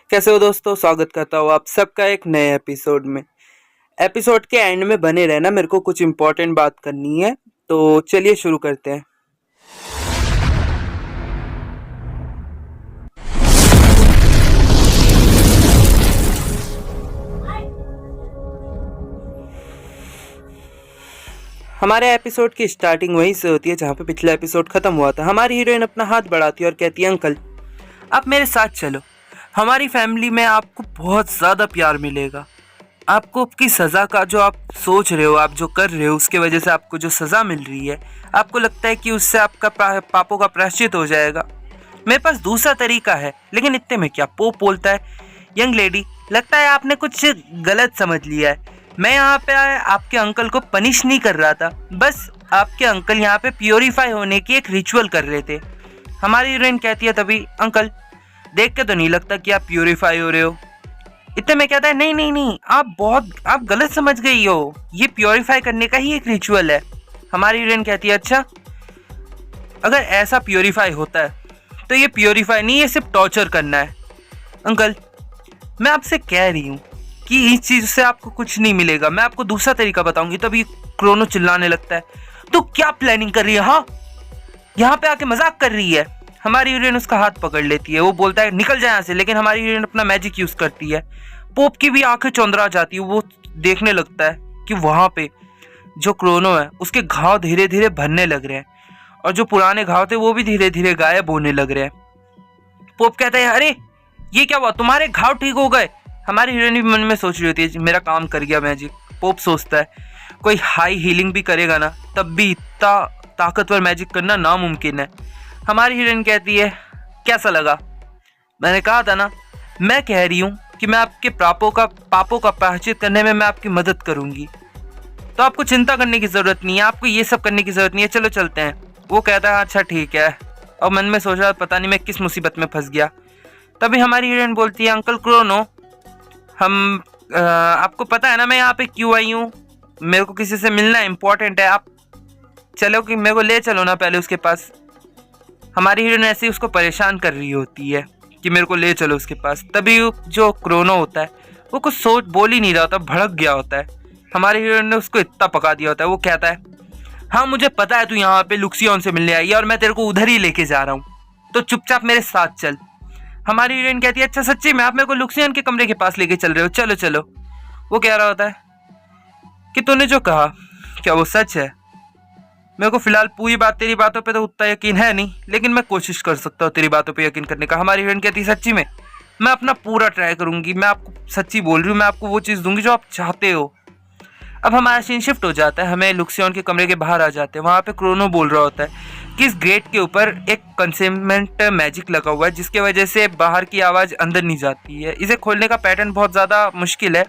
कैसे हो दोस्तों। स्वागत करता हूँ आप सबका एक नए एपिसोड में। एपिसोड के एंड में बने रहना, मेरे को कुछ इम्पोर्टेंट बात करनी है। तो चलिए शुरू करते हैं। हमारे एपिसोड की स्टार्टिंग वहीं से होती है जहाँ पे पिछला एपिसोड खत्म हुआ था। हमारी हीरोइन अपना हाथ बढ़ाती है और कहती है, अंकल आप मेरे साथ चलो, हमारी फैमिली में आपको बहुत ज़्यादा प्यार मिलेगा। आपको आपकी सज़ा का जो आप सोच रहे हो, आप जो कर रहे हो, उसके वजह से आपको जो सज़ा मिल रही है, आपको लगता है कि उससे आपका पापों का प्रायश्चित हो जाएगा। मेरे पास दूसरा तरीका है, लेकिन इतने में क्या पोप बोलता है, यंग लेडी लगता है आपने कुछ गलत समझ लिया है। मैं यहाँ पे आपके अंकल को पनिश नहीं कर रहा था, बस आपके अंकल यहाँ पे प्योरीफाई होने की एक रिचुअल कर रहे थे। हमारी हीरोइन कहती है तभी, अंकल देख के तो नहीं लगता कि आप प्योरीफाई हो रहे हो। इतने में कहता है, नहीं नहीं नहीं, आप गलत समझ गई हो, ये प्योरीफाई करने का ही एक रिचुअल है। हमारी हीरोइन कहती है, अच्छा अगर ऐसा प्योरीफाई होता है तो ये प्योरीफाई नहीं, ये सिर्फ टॉर्चर करना है। अंकल मैं आपसे कह रही हूँ कि इस चीज़ से आपको कुछ नहीं मिलेगा, मैं आपको दूसरा तरीका बताऊंगी। तभी क्रोनो चिल्लाने लगता है, तो क्या प्लानिंग कर रही है, हाँ यहाँ पे आके मजाक कर रही है। हमारी हीरोइन उसका हाथ पकड़ लेती है, वो बोलता है निकल जाए यहाँ से, लेकिन हमारी हीरोइन अपना मैजिक यूज करती है। पोप की भी आंखें चौंधरा जाती है, वो देखने लगता है कि वहां पे जो क्रोनो है उसके घाव धीरे धीरे भरने लग रहे हैं, और जो पुराने घाव थे वो भी धीरे धीरे गायब होने लग रहे हैं। पोप कहता है, अरे ये क्या हुआ, तुम्हारे घाव ठीक हो गए। हमारी हीरोइन भी मन में सोच रही होती है, मेरा काम कर गया मैजिक। पोप सोचता है कोई हाई हीलिंग भी करेगा ना, तब भी इतना ताकतवर मैजिक करना नामुमकिन है। हमारी हीरोइन कहती है, कैसा लगा, मैंने कहा था ना, मैं कह रही हूँ कि मैं आपके पापों का प्रायश्चित करने में मैं आपकी मदद करूंगी, तो आपको चिंता करने की जरूरत नहीं है, आपको ये सब करने की जरूरत नहीं है, चलो चलते हैं। वो कहता है, अच्छा ठीक है, और मन में सोच रहा पता नहीं मैं किस मुसीबत में फंस गया। तभी हमारी हीरोइन बोलती है, अंकल क्रोनो आपको पता है ना मैं यहाँ पे क्यों आई हूँ, मेरे को किसी से मिलना इम्पोर्टेंट है, आप चलो कि मेरे को ले चलो ना पहले उसके पास। हमारी हीरोइन ऐसे ही उसको परेशान कर रही होती है कि मेरे को ले चलो उसके पास। तभी जो क्रोनो होता है वो कुछ सोच बोल ही नहीं रहा होता, भड़क गया होता है। हमारी हीरोइन ने उसको इतना पका दिया होता है, वो कहता है, हाँ मुझे पता है तू यहाँ पे लुक्सियन से मिलने आई है और मैं तेरे को उधर ही लेके जा रहा हूँ, तो चुपचाप मेरे साथ चल। हमारी हीरोइन कहती है, अच्छा सच्ची में आप मेरे को लुक्सियन के कमरे के पास लेके चल रहे हो, चलो चलो। वो कह रहा होता है कि तूने जो कहा क्या वो सच है, मेरे को फिलहाल पूरी बात तेरी बातों पे तो उतना यकीन है नहीं, लेकिन मैं कोशिश कर सकता हूँ तेरी बातों पे यकीन करने का। हमारी हीरोइन कहती है, सच्ची में मैं अपना पूरा ट्राई करूंगी, मैं आपको सच्ची बोल रही हूँ, मैं आपको वो चीज़ दूंगी जो आप चाहते हो। अब हमारा सीन शिफ्ट हो जाता है, हमें लुक्सियन के कमरे के बाहर आ जाते हैं। वहाँ पे क्रोनो बोल रहा होता है कि इस गेट के ऊपर एक कंसेनमेंट मैजिक लगा हुआ है, जिसकी वजह से बाहर की आवाज़ अंदर नहीं जाती है। इसे खोलने का पैटर्न बहुत ज़्यादा मुश्किल है,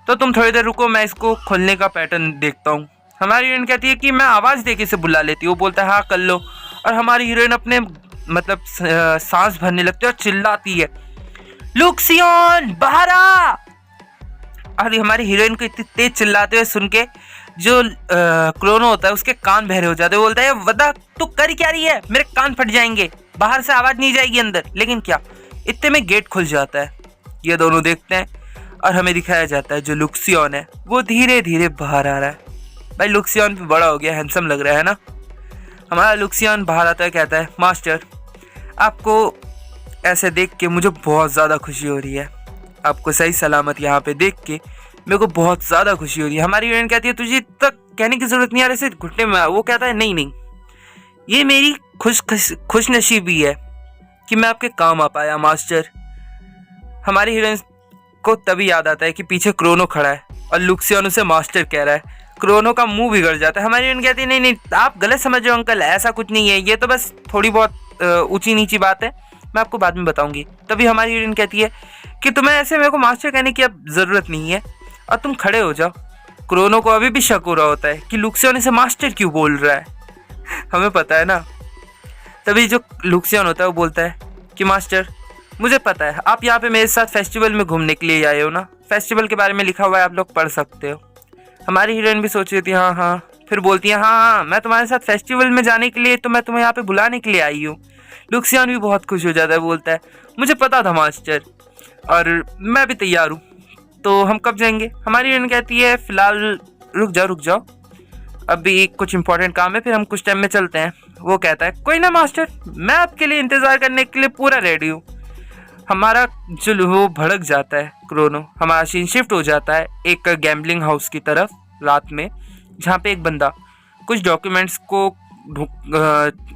तो तुम थोड़ी देर रुको, मैं इसको खोलने का पैटर्न देखता हूँ। हमारी हीरोइन कहती है कि मैं आवाज़ दे के इसे बुला लेती हूँ। वो बोलता है, हाँ कर लो। और हमारी हीरोइन अपने मतलब सांस भरने लगती है और चिल्लाती है, लुक्सियन बाहर आ। और हमारी हीरोइन को इतनी तेज चिल्लाते हुए सुन के जो क्रोनो होता है उसके कान बहरे हो जाते हैं। बोलता है, वदा तू कर क्या रही है, मेरे कान फट जाएंगे, बाहर से आवाज़ नहीं जाएगी अंदर। लेकिन क्या, इतने में गेट खुल जाता है। ये दोनों देखते हैं और हमें दिखाया जाता है जो लुक्सियन है वो धीरे धीरे बाहर आ रहा है। भाई लुक्सियन भी बड़ा हो गया, हैंडसम लग रहा है ना। हमारा लुक्सियन बाहर आता है, कहता है, मास्टर आपको ऐसे देख के मुझे बहुत ज़्यादा खुशी हो रही है, आपको सही सलामत यहाँ पे देख के मेरे को बहुत ज़्यादा खुशी हो रही है। हमारी हीरोइन कहती है, तुझे तक कहने की ज़रूरत नहीं आ रही, ऐसे घुटने में। वो कहता है, नहीं नहीं, ये मेरी खुश नसीबी है कि मैं आपके काम आ पाया मास्टर। हमारी हीरोइन को तभी याद आता है कि पीछे क्रोनो खड़ा है और लुक्सियन उसे मास्टर कह रहा है। क्रोनो का मुंह बिगड़ जाता है। हमारी हीरोइन कहती है, नहीं नहीं आप गलत समझ रहे हो अंकल, ऐसा कुछ नहीं है, ये तो बस थोड़ी बहुत ऊंची नीची बात है, मैं आपको बाद में बताऊंगी। तभी हमारी हीरोइन कहती है कि तुम्हें ऐसे मेरे को मास्टर कहने की अब ज़रूरत नहीं है, और तुम खड़े हो जाओ। क्रोनो को अभी भी शक हो रहा होता है कि लुक्सियन इसे मास्टर क्यों बोल रहा है, हमें पता है ना। तभी जो लुक्सियन होता है वो बोलता है कि मास्टर मुझे पता है आप यहाँ पे मेरे साथ फेस्टिवल में घूमने के लिए आए हो ना, फेस्टिवल के बारे में लिखा हुआ है, आप लोग पढ़ सकते हो। हमारी हीरोइन भी सोच रही थी, हाँ हाँ, फिर बोलती है, हाँ हाँ मैं तुम्हारे साथ फेस्टिवल में जाने के लिए, तो मैं तुम्हें यहाँ पे बुलाने के लिए आई हूँ। लुक्सियन भी बहुत खुश हो जाता है, बोलता है, मुझे पता था मास्टर, और मैं भी तैयार हूँ, तो हम कब जाएंगे? हमारी हीरोइन कहती है फिलहाल रुक जाओ, अभी कुछ इंपॉर्टेंट काम है, फिर हम कुछ टाइम में चलते हैं। वो कहता है कोई ना मास्टर, मैं आपके लिए इंतज़ार करने के लिए पूरा रेडी हूँ। हमारा जो वो भड़क जाता है क्रोनो, हमारा सीन शिफ्ट हो जाता है एक गैम्बलिंग हाउस की तरफ रात में, जहाँ पे एक बंदा कुछ डॉक्यूमेंट्स को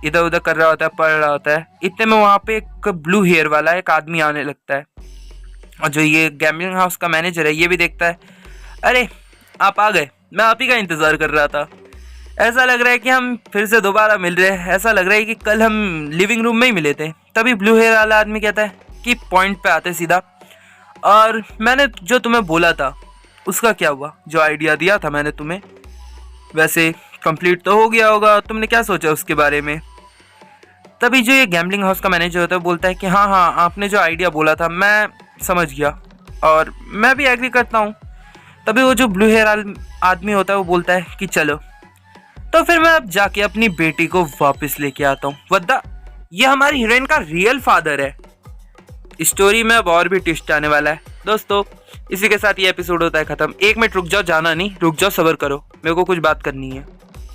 इधर उधर कर रहा होता है, पढ़ रहा होता है। इतने में वहाँ पे एक ब्लू हेयर वाला एक आदमी आने लगता है, और जो ये गैम्बलिंग हाउस का मैनेजर है ये भी देखता है, अरे आप आ गए, मैं आप ही का इंतज़ार कर रहा था। ऐसा लग रहा है कि हम फिर से दोबारा मिल रहे हैं, ऐसा लग रहा है कि कल हम लिविंग रूम में ही मिले थे। तभी ब्लू हेयर वाला आदमी कहता है कि पॉइंट पे आते सीधा, और मैंने जो तुम्हें बोला था उसका क्या हुआ? जो आइडिया दिया था मैंने तुम्हें, वैसे कंप्लीट तो हो गया होगा, तुमने क्या सोचा उसके बारे में? तभी जो ये गैम्बलिंग हाउस का मैनेजर होता है बोलता है कि हाँ आपने जो आइडिया बोला था मैं समझ गया, और मैं भी एग्री करता हूँ। तभी वो जो ब्लू हेयर आदमी होता है वो बोलता है कि चलो, तो फिर मैं अब जाके अपनी बेटी को वापस लेके आता हूँ। वद्दा, ये हमारी हीरोइन का रियल फादर है। स्टोरी में अब और भी ट्विस्ट आने वाला है। दोस्तों, इसी के साथ ये एपिसोड होता है खत्म। 1 मिनट रुक जाओ, जाना नहीं, रुक जाओ, सब्र करो, मेरे को कुछ बात करनी है।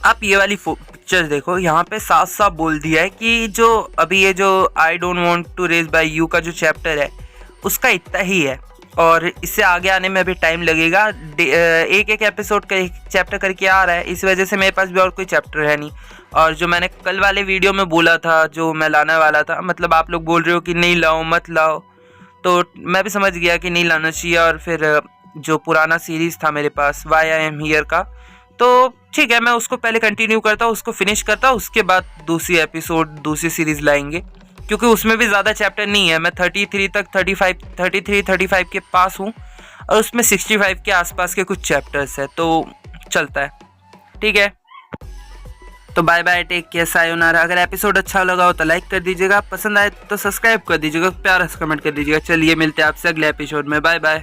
आप ये वाली पिक्चर देखो, यहाँ पे साफ साफ बोल दिया है कि जो अभी ये जो I don't want to raise by you का जो चैप्टर है उसका इतना ही है, और इससे आगे आने में अभी टाइम लगेगा। एक एपिसोड का एक चैप्टर करके आ रहा है, इस वजह से मेरे पास भी और कोई चैप्टर है नहीं। और जो मैंने कल वाले वीडियो में बोला था, जो मैं लाने वाला था, मतलब आप लोग बोल रहे हो कि नहीं लाओ मत लाओ, तो मैं भी समझ गया कि नहीं लाना चाहिए। और फिर जो पुराना सीरीज़ था मेरे पास वाई आई एम हियर का, तो ठीक है, मैं उसको पहले कंटिन्यू करता हूँ, उसको फिनिश करता हूँ, उसके बाद दूसरी एपिसोड दूसरी सीरीज़ लाएंगे, क्योंकि उसमें भी ज़्यादा चैप्टर नहीं है। मैं 33 तक 35 के पास हूँ, और उसमें 65 के आसपास के कुछ चैप्टर्स है, तो चलता है। ठीक है, तो bye bye, take care, sayonara. अगर एपिसोड अच्छा लगा हो तो लाइक कर दीजिएगा, पसंद आए तो सब्सक्राइब कर दीजिएगा, प्यारा सा कमेंट कर दीजिएगा। चलिए मिलते हैं आपसे अगले एपिसोड में, बाय बाय।